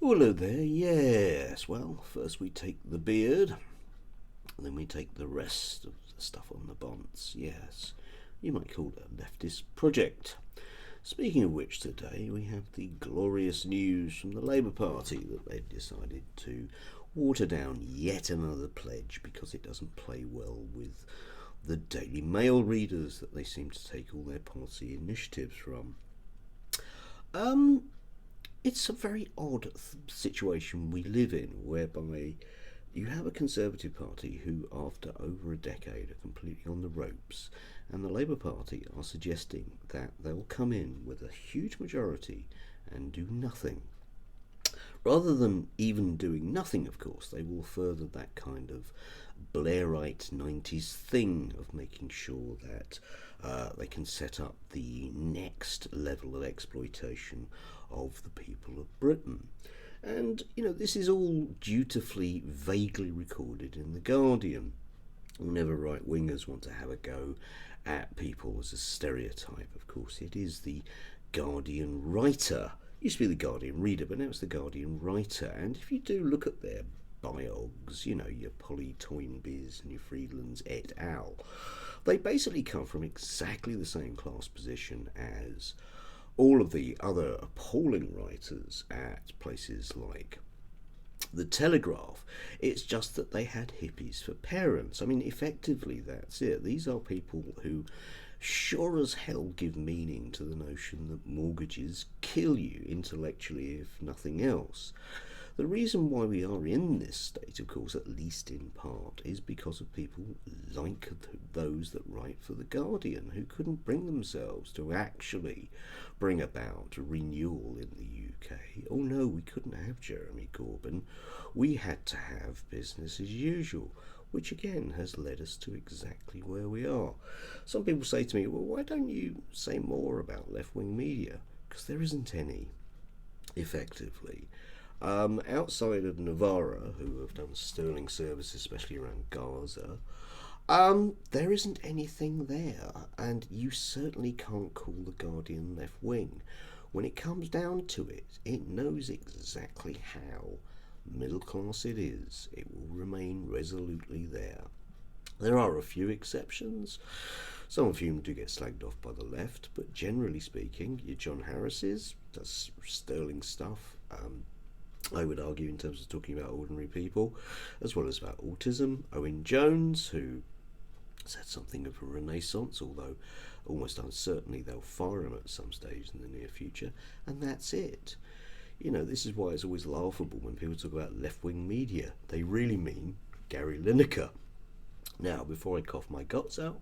Oh, hello there, yes. Well, first we take the beard, and then we take the rest of the stuff on the bonds, yes. You might call it a leftist project. Speaking of which, today we have the glorious news from the Labour Party that they've decided to water down yet another pledge because it doesn't play well with the Daily Mail readers that they seem to take all their policy initiatives from. It's a very odd situation we live in, whereby you have a Conservative Party who, after over a decade, are completely on the ropes, and the Labour Party are suggesting that they'll come in with a huge majority and do nothing. Rather than even doing nothing, of course, they will further that kind of Blairite 90s thing of making sure that they can set up the next level of exploitation of the people of Britain. And, this is all dutifully, vaguely recorded in The Guardian. Whenever right-wingers want to have a go at people as a stereotype, of course, it is the Guardian writer. It used to be the Guardian reader, but now it's the Guardian writer. And if you do look at their biogs, your Polly Toynbees and your Friedlands et al., they basically come from exactly the same class position as all of the other appalling writers at places like the Telegraph. It's just that they had hippies for parents. I mean, effectively, that's it. These are people who sure as hell give meaning to the notion that mortgages kill you intellectually, if nothing else. The reason why we are in this state, of course, at least in part, is because of people like those that write for The Guardian, who couldn't bring themselves to actually bring about a renewal in the UK. Oh no, we couldn't have Jeremy Corbyn. We had to have business as usual, which again has led us to exactly where we are. Some people say to me, well, why don't you say more about left-wing media? Because there isn't any, effectively. Outside of Navarra, who have done sterling service, especially around Gaza, there isn't anything there, and you certainly can't call The Guardian left wing. When it comes down to it, it knows exactly how middle class it is. It will remain resolutely there. There are a few exceptions, some of whom do get slagged off by the left, but generally speaking, your John Harris's, does sterling stuff. I would argue in terms of talking about ordinary people, as well as about autism. Owen Jones, who has had something of a renaissance, although almost uncertainly they'll fire him at some stage in the near future, and that's it. This is why it's always laughable when people talk about left-wing media. They really mean Gary Lineker. Now, before I cough my guts out,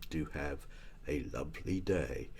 do have a lovely day.